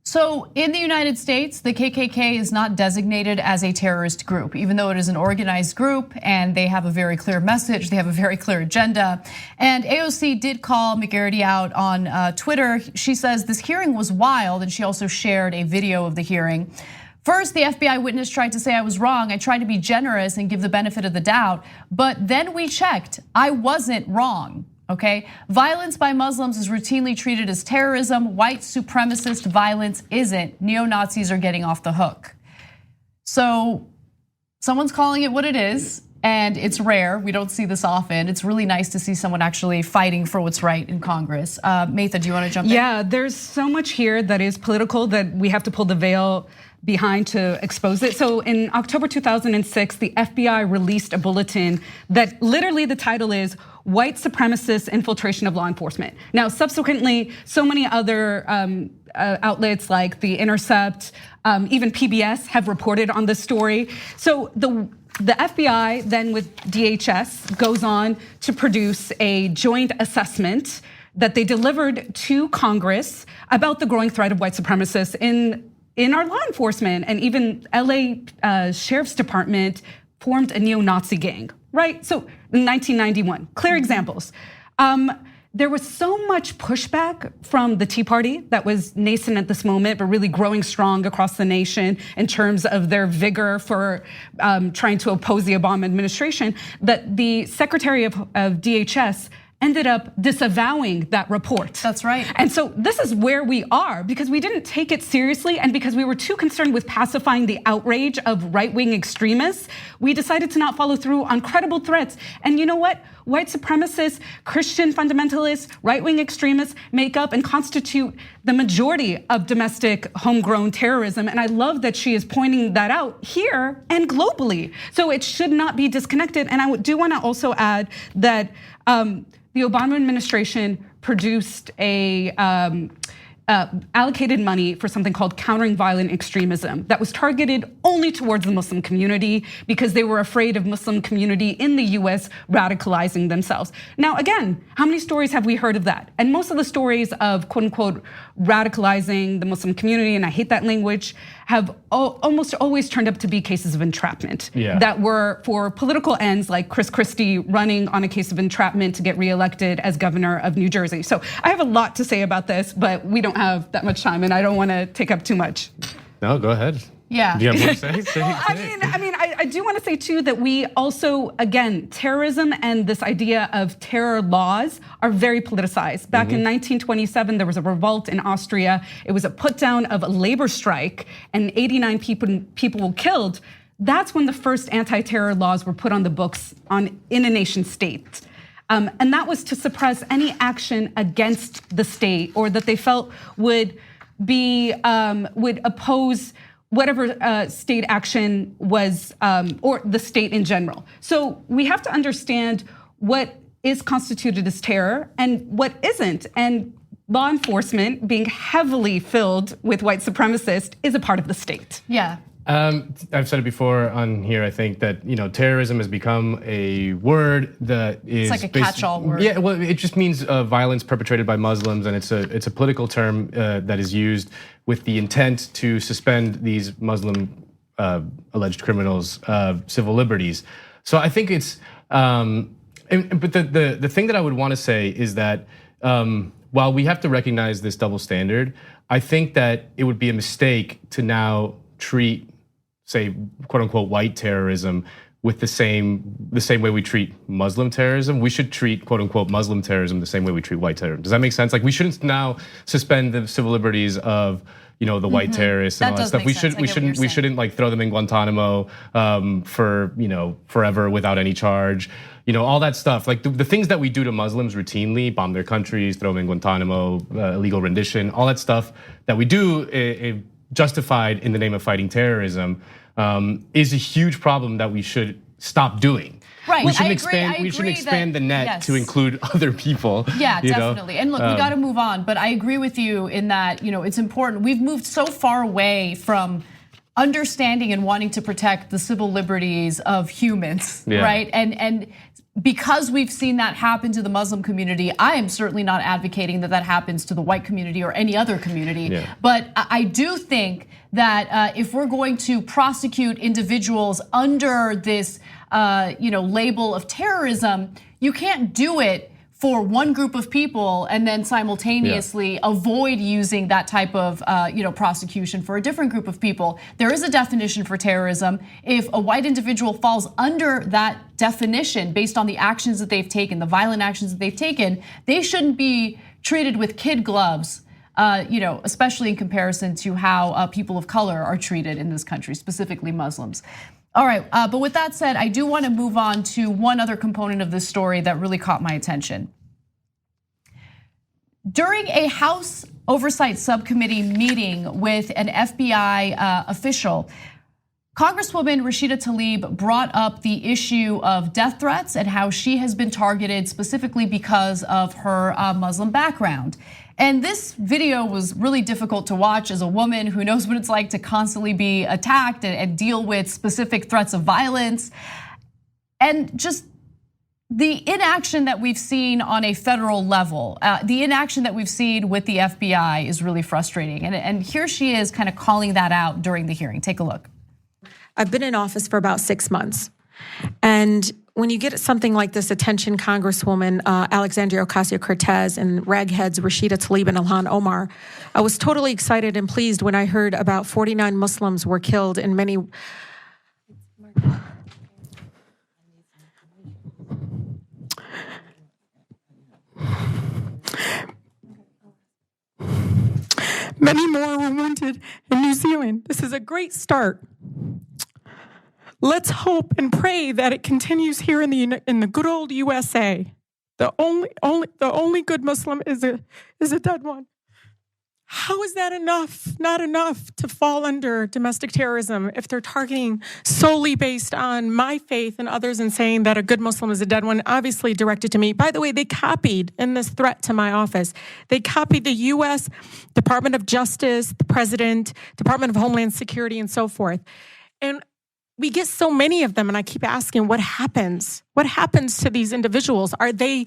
So in the United States, the KKK is not designated as a terrorist group, even though it is an organized group and they have a very clear message, they have a very clear agenda. And AOC did call McGarity out on Twitter. She says this hearing was wild, and she also shared a video of the hearing. First, the FBI witness tried to say I was wrong. I tried to be generous and give the benefit of the doubt, but then we checked. I wasn't wrong, okay? Violence by Muslims is routinely treated as terrorism. White supremacist violence isn't. Neo-Nazis are getting off the hook. So someone's calling it what it is, and it's rare. We don't see this often. It's really nice to see someone actually fighting for what's right in Congress. Maytha, do you want to jump in? Yeah, there's so much here that is political that we have to pull the veil behind to expose it. So in October 2006, the FBI released a bulletin that literally the title is White Supremacist Infiltration of Law Enforcement. Now, subsequently, so many other outlets like The Intercept, even PBS have reported on this story. So the FBI then with DHS goes on to produce a joint assessment that they delivered to Congress about the growing threat of white supremacists in our law enforcement, and even LA Sheriff's Department formed a neo-Nazi gang, right? So in 1991, clear examples. There was so much pushback from the Tea Party that was nascent at this moment, but really growing strong across the nation in terms of their vigor for trying to oppose the Obama administration, that the Secretary of DHS ended up disavowing that report. That's right. And so this is where we are, because we didn't take it seriously, and because we were too concerned with pacifying the outrage of right-wing extremists, we decided to not follow through on credible threats. And you know what? White supremacists, Christian fundamentalists, right-wing extremists make up and constitute the majority of domestic homegrown terrorism. And I love that she is pointing that out here and globally. So it should not be disconnected. And I do want to also add that the Obama administration produced a allocated money for something called countering violent extremism that was targeted only towards the Muslim community because they were afraid of Muslim community in the US radicalizing themselves. Now, again, how many stories have we heard of that? And most of the stories of quote unquote radicalizing the Muslim community, and I hate that language, have almost always turned up to be cases of entrapment that were for political ends, like Chris Christie running on a case of entrapment to get reelected as governor of New Jersey. So I have a lot to say about this, but we don't have that much time, and I don't want to take up too much. No, go ahead. Yeah. Do you have more to say? I do want to say too that we also, again, terrorism and this idea of terror laws are very politicized. Back in 1927, there was a revolt in Austria. It was a put down of a labor strike, and 89 people were killed. That's when the first anti-terror laws were put on the books in a nation state. And that was to suppress any action against the state, or that they felt would oppose whatever state action was, or the state in general. So we have to understand what is constituted as terror and what isn't. And law enforcement, being heavily filled with white supremacists, is a part of the state. Yeah. I've said it before on here. I think that terrorism has become a word that is like a catch-all word. Yeah, well, it just means violence perpetrated by Muslims, and it's a political term that is used with the intent to suspend these Muslim alleged criminals' civil liberties. So I think it's. But the thing that I would want to say is that while we have to recognize this double standard, I think that it would be a mistake to now treat, say, quote unquote, white terrorism with the same way we treat Muslim terrorism. We should treat, quote unquote, Muslim terrorism the same way we treat white terrorism. Does that make sense? Like, we shouldn't now suspend the civil liberties of the white terrorists and all that stuff. We shouldn't like throw them in Guantanamo for forever without any charge. All that stuff. Like the things that we do to Muslims routinely, bomb their countries, throw them in Guantanamo, illegal rendition, all that stuff that we do justified in the name of fighting terrorism is a huge problem that we should stop doing. Right. We should expand the net to include other people. Yeah, definitely. And look, we got to move on, but I agree with you in that, it's important. We've moved so far away from understanding and wanting to protect the civil liberties of humans, right? And because we've seen that happen to the Muslim community, I am certainly not advocating that happens to the white community or any other community. Yeah. But I do think that if we're going to prosecute individuals under this label of terrorism, you can't do it for one group of people and then simultaneously avoid using that type of prosecution for a different group of people. There is a definition for terrorism. If a white individual falls under that definition based on the actions that they've taken, the violent actions that they've taken, they shouldn't be treated with kid gloves, especially in comparison to how people of color are treated in this country, specifically Muslims. All right, but with that said, I do want to move on to one other component of this story that really caught my attention. During a House Oversight Subcommittee meeting with an FBI official, Congresswoman Rashida Tlaib brought up the issue of death threats and how she has been targeted specifically because of her Muslim background. And this video was really difficult to watch as a woman who knows what it's like to constantly be attacked and deal with specific threats of violence. And just the inaction that we've seen on a federal level, the inaction that we've seen with the FBI is really frustrating. And here she is kind of calling that out during the hearing. Take a look. I've been in office for about 6 months. And when you get something like this attention, Congresswoman Alexandria Ocasio-Cortez and ragheads Rashida Tlaib and Ilhan Omar, I was totally excited and pleased when I heard about 49 Muslims were killed and many more were wounded in New Zealand. This is a great start. Let's hope and pray that it continues here in the good old USA. The only good Muslim is a dead one. How is that enough? Not enough to fall under domestic terrorism if they're targeting solely based on my faith and others and saying that a good Muslim is a dead one, obviously directed to me. By the way, they copied in this threat to my office. They copied the US Department of Justice, the President, Department of Homeland Security, and so forth. And we get so many of them, and I keep asking, what happens? What happens to these individuals? Are they,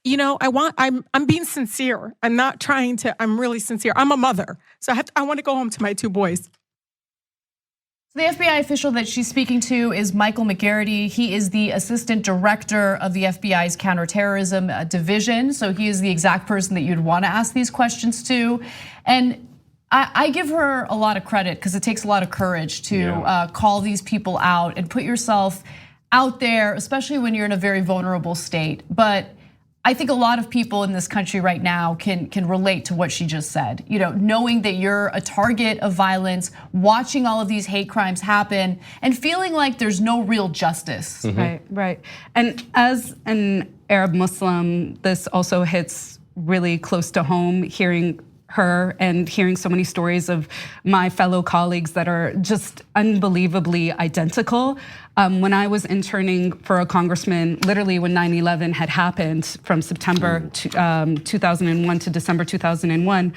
I'm being sincere. I'm not trying to, I'm really sincere. I'm a mother, so I want to go home to my 2 boys. The FBI official that she's speaking to is Michael McGarity. He is the assistant director of the FBI's counterterrorism division. So he is the exact person that you'd want to ask these questions to. And I give her a lot of credit because it takes a lot of courage to call these people out and put yourself out there, especially when you're in a very vulnerable state. But I think a lot of people in this country right now can relate to what she just said. Knowing that you're a target of violence, watching all of these hate crimes happen, and feeling like there's no real justice. Mm-hmm. Right. And as an Arab Muslim, this also hits really close to home, hearing her and hearing so many stories of my fellow colleagues that are just unbelievably identical. When I was interning for a congressman, literally when 9/11 had happened from September 2001 to December 2001,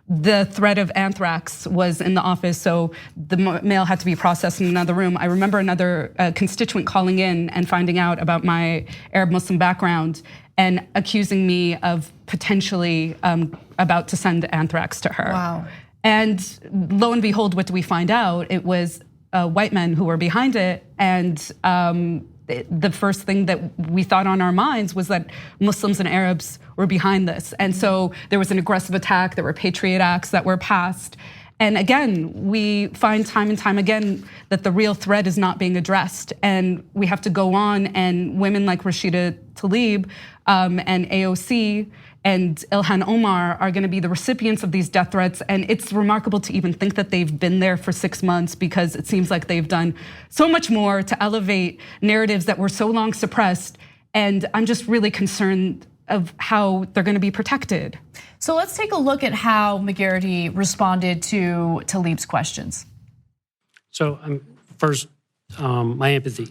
the threat of anthrax was in the office, so the mail had to be processed in another room. I remember another constituent calling in and finding out about my Arab Muslim background and accusing me of potentially about to send anthrax to her. Wow. And lo and behold, what do we find out? It was white men who were behind it, and the first thing that we thought on our minds was that Muslims and Arabs were behind this. And so there was an aggressive attack, there were Patriot Acts that were passed. And again, we find time and time again that the real threat is not being addressed. And we have to go on, and women like Rashida Tlaib and AOC and Ilhan Omar are gonna be the recipients of these death threats. And it's remarkable to even think that they've been there for 6 months, because it seems like they've done so much more to elevate narratives that were so long suppressed. And I'm just really concerned of how they're gonna be protected. So let's take a look at how McGarity responded to Tlaib's questions. So first, my empathy.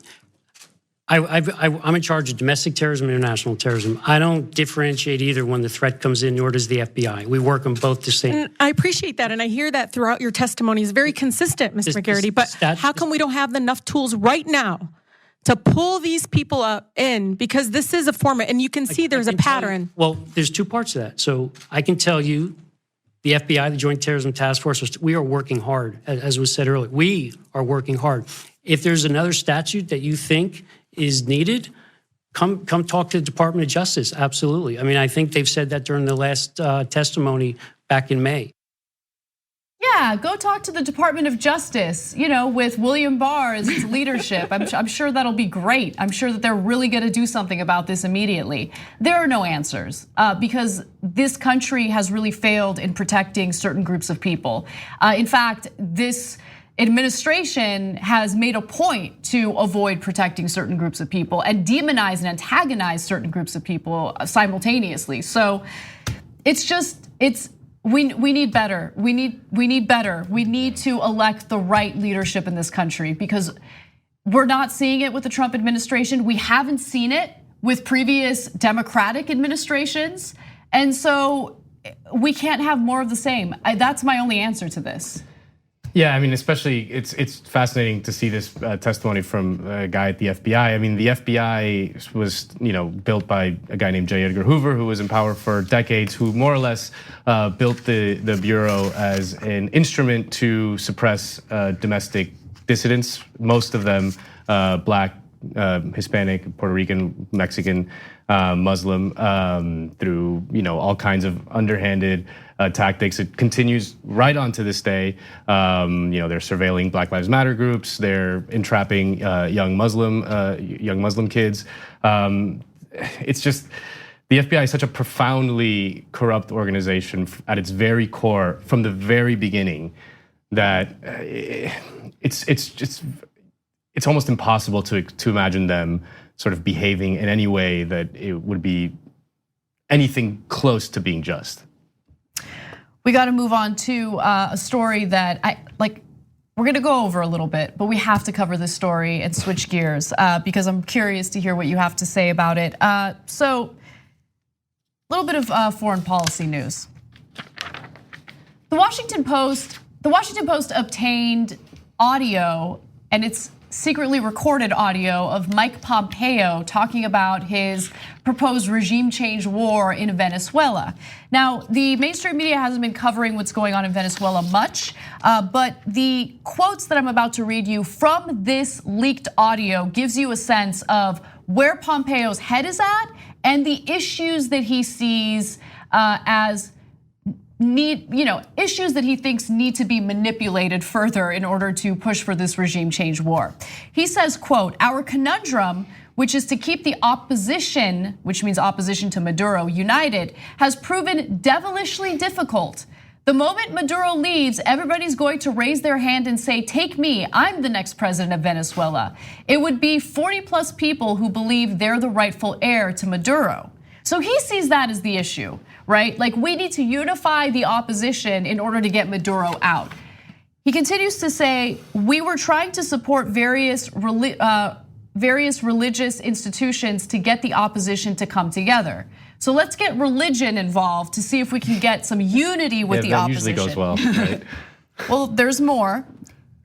I'm in charge of domestic terrorism and international terrorism. I don't differentiate either when the threat comes in, nor does the FBI. We work on both the same. And I appreciate that, and I hear that throughout your testimony is very consistent, Mr. McGarity, but how come we don't have enough tools right now to pull these people up in? Because this is a format, and you can see there's a pattern. Well, there's two parts to that. So I can tell you, the FBI, the Joint Terrorism Task Force, we are working hard, as was said earlier. We are working hard. If there's another statute that you think is needed, come talk to the Department of Justice, absolutely. I mean, I think they've said that during the last testimony back in May. Yeah, go talk to the Department of Justice, with William Barr as its leadership. I'm sure that'll be great. I'm sure that they're really gonna do something about this immediately. There are no answers because this country has really failed in protecting certain groups of people. In fact, this administration has made a point to avoid protecting certain groups of people and demonize and antagonize certain groups of people simultaneously. So we need better. We need better. We need to elect the right leadership in this country, because we're not seeing it with the Trump administration. We haven't seen it with previous Democratic administrations. And so we can't have more of the same. That's my only answer to this. Yeah, I mean, especially it's fascinating to see this testimony from a guy at the FBI. I mean, the FBI was built by a guy named J. Edgar Hoover, who was in power for decades, who more or less built the bureau as an instrument to suppress domestic dissidents. Most of them Black, Hispanic, Puerto Rican, Mexican, Muslim, through all kinds of underhanded tactics. It continues right on to this day. They're surveilling Black Lives Matter groups. They're entrapping young Muslim kids. It's just, the FBI is such a profoundly corrupt organization at its very core from the very beginning that it's almost impossible to imagine them sort of behaving in any way that it would be anything close to being just. We got to move on to a story that we're gonna go over a little bit, but we have to cover this story and switch gears because I'm curious to hear what you have to say about it. So, a little bit of foreign policy news. The Washington Post obtained audio, and it's secretly recorded audio of Mike Pompeo talking about his proposed regime change war in Venezuela. Now, the mainstream media hasn't been covering what's going on in Venezuela much, but the quotes that I'm about to read you from this leaked audio gives you a sense of where Pompeo's head is at and the issues that he sees as issues that he thinks need to be manipulated further in order to push for this regime change war. He says, quote, "Our conundrum, which is to keep the opposition, which means opposition to Maduro, united, has proven devilishly difficult. The moment Maduro leaves, everybody's going to raise their hand and say, 'Take me, I'm the next president of Venezuela.' It would be 40+ people who believe they're the rightful heir to Maduro." So he sees that as the issue, right? Like, we need to unify the opposition in order to get Maduro out. He continues to say, "We were trying to support various religious institutions to get the opposition to come together. So let's get religion involved to see if we can get some unity with the opposition. That usually goes well, right? Well, there's more.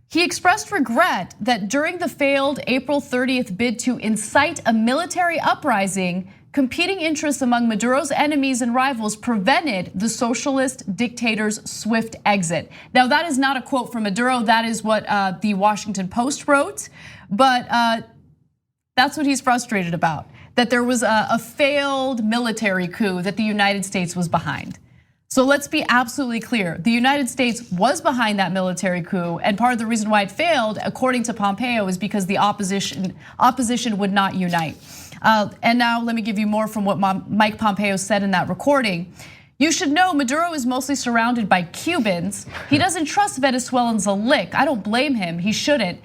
He expressed regret that during the failed April 30th bid to incite a military uprising, competing interests among Maduro's enemies and rivals prevented the socialist dictator's swift exit. Now, that is not a quote from Maduro. That is what the Washington Post wrote. But that's what he's frustrated about, that there was a failed military coup that the United States was behind. So let's be absolutely clear. The United States was behind that military coup, and part of the reason why it failed, according to Pompeo, is because the opposition would not unite. And now let me give you more from what Mike Pompeo said in that recording. You should know Maduro is mostly surrounded by Cubans. He doesn't trust Venezuelans a lick. I don't blame him, he shouldn't.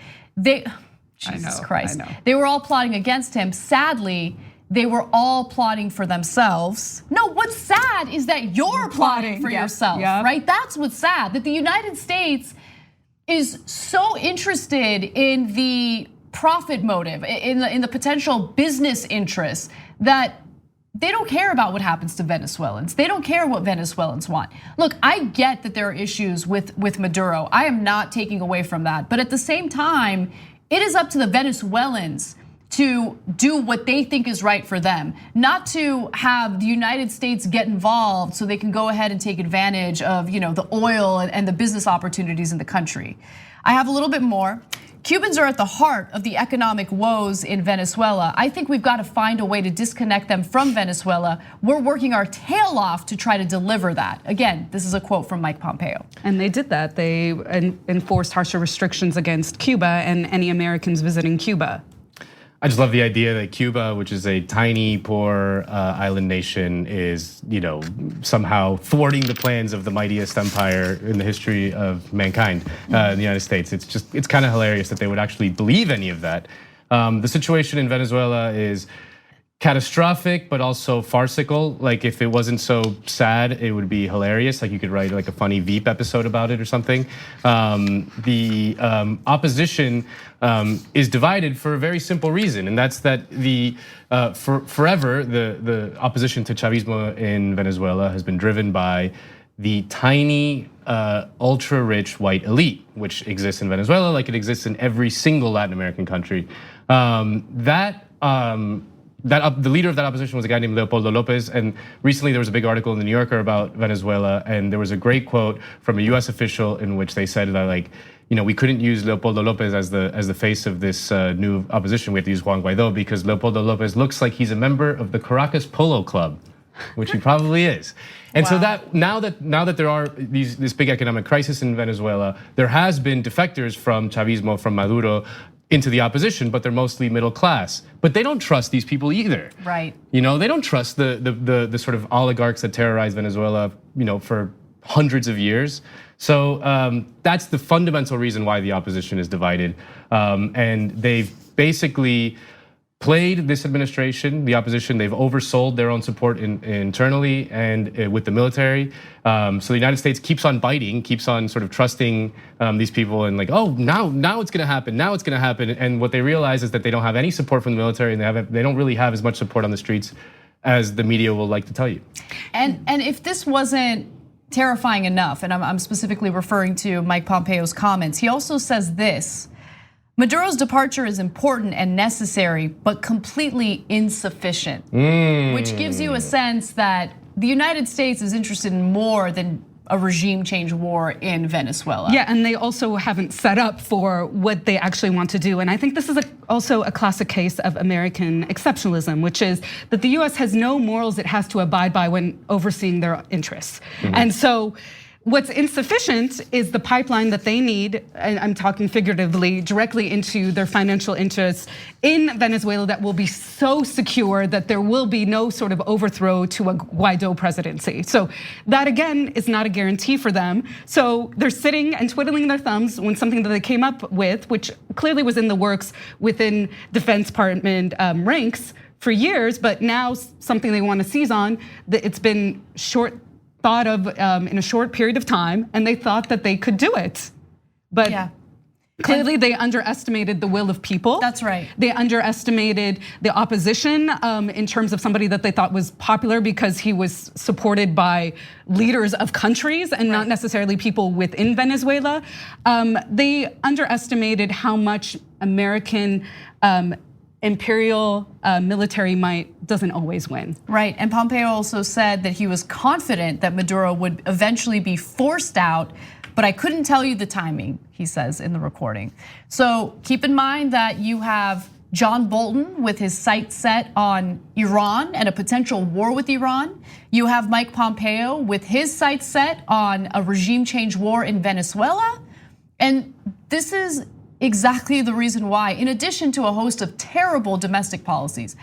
Jesus Christ. They were all plotting against him. Sadly, they were all plotting for themselves. No, what's sad is that you're plotting for yourself, right? That's what's sad, that the United States is so interested in the profit motive, in the potential business interests, that they don't care about what happens to Venezuelans. They don't care what Venezuelans want. Look, I get that there are issues with Maduro. I am not taking away from that. But at the same time, it is up to the Venezuelans to do what they think is right for them, not to have the United States get involved so they can go ahead and take advantage of the oil and the business opportunities in the country. I have a little bit more. Cubans are at the heart of the economic woes in Venezuela. I think we've got to find a way to disconnect them from Venezuela. We're working our tail off to try to deliver that. Again, this is a quote from Mike Pompeo. And they did that. They enforced harsher restrictions against Cuba and any Americans visiting Cuba. I just love the idea that Cuba, which is a tiny, poor island nation, is somehow thwarting the plans of the mightiest empire in the history of mankind, the United States. It's kind of hilarious that they would actually believe any of that. The situation in Venezuela is catastrophic, but also farcical. Like if it wasn't so sad, it would be hilarious. Like you could write like a funny Veep episode about it or something. The opposition is divided for a very simple reason, and that's that forever the opposition to Chavismo in Venezuela has been driven by the tiny, ultra-rich white elite, which exists in Venezuela like it exists in every single Latin American country. The leader of that opposition was a guy named Leopoldo Lopez, and recently there was a big article in the New Yorker about Venezuela, and there was a great quote from a US official in which they said that we couldn't use Leopoldo Lopez as the face of this new opposition. We have to use Juan Guaido because Leopoldo Lopez looks like he's a member of the Caracas Polo Club, which he probably is. And so that now that there are this big economic crisis in Venezuela, there has been defectors from Chavismo, from Maduro, into the opposition, but they're mostly middle class. But they don't trust these people either. Right. They don't trust the sort of oligarchs that terrorized Venezuela, for hundreds of years. So that's the fundamental reason why the opposition is divided. And they've basically played this administration, the opposition, they've oversold their own support internally and with the military. So the United States keeps on biting, keeps on sort of trusting these people and now it's gonna happen, now it's gonna happen. And what they realize is that they don't have any support from the military and they don't really have as much support on the streets as the media will like to tell you. And if this wasn't terrifying enough, and I'm specifically referring to Mike Pompeo's comments, he also says this: Maduro's departure is important and necessary, but completely insufficient, which gives you a sense that the United States is interested in more than a regime change war in Venezuela. Yeah, and they also haven't set up for what they actually want to do. And I think this is also a classic case of American exceptionalism, which is that the US has no morals it has to abide by when overseeing their interests. And so what's insufficient is the pipeline that they need, and I'm talking figuratively, directly into their financial interests in Venezuela that will be so secure that there will be no sort of overthrow to a Guaido presidency. So that again is not a guarantee for them. So they're sitting and twiddling their thumbs when something that they came up with, which clearly was in the works within Defense Department ranks for years, but now something they want to seize on, it's been thought of in a short period of time, and they thought that they could do it. But yeah, Clearly, they underestimated the will of people. That's right. They underestimated the opposition in terms of somebody that they thought was popular because he was supported by leaders of countries and not necessarily people within Venezuela. They underestimated how much American imperial military might doesn't always win. Right, and Pompeo also said that he was confident that Maduro would eventually be forced out, but I couldn't tell you the timing, he says in the recording. So keep in mind that you have John Bolton with his sights set on Iran and a potential war with Iran. You have Mike Pompeo with his sights set on a regime change war in Venezuela. And this is exactly the reason why, in addition to a host of terrible domestic policies,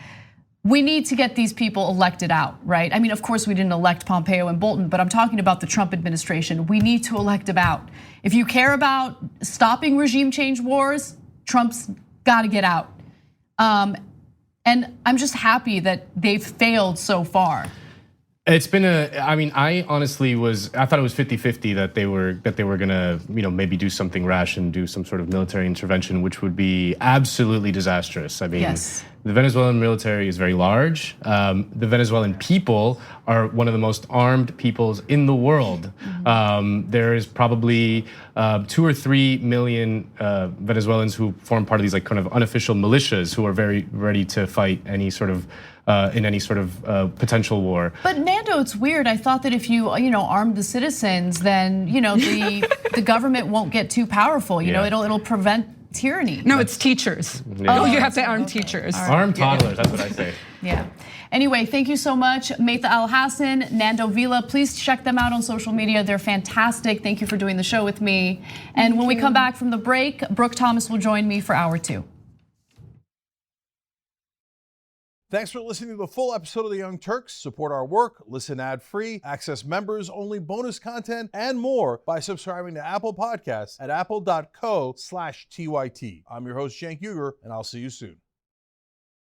we need to get these people elected out, right? I mean, of course, we didn't elect Pompeo and Bolton, but I'm talking about the Trump administration. We need to elect them out. If you care about stopping regime change wars, Trump's got to get out. And I'm just happy that they've failed so far. It's been I mean, I thought it was 50-50 that they were gonna, maybe do something rash and do some sort of military intervention, which would be absolutely disastrous. I mean, yes. The Venezuelan military is very large. The Venezuelan people are one of the most armed peoples in the world. There is probably 2 or 3 million Venezuelans who form part of these kind of unofficial militias who are very ready to fight any sort of in any sort of potential war. But Nando, it's weird. I thought that if you arm the citizens, then the government won't get too powerful. It'll prevent tyranny. No, it's teachers. Yeah. Oh, you have to arm teachers. Right. Arm toddlers, that's what I say. Yeah. Anyway, thank you so much, Maytha Alhassen, Nando Vila. Please check them out on social media. They're fantastic. Thank you for doing the show with me. And when we come back from the break, Brooke Thomas will join me for hour 2. Thanks for listening to the full episode of the Young Turks. Support our work, listen ad-free, access members-only bonus content, and more by subscribing to Apple Podcasts at apple.co/TYT. I'm your host, Cenk, and I'll see you soon.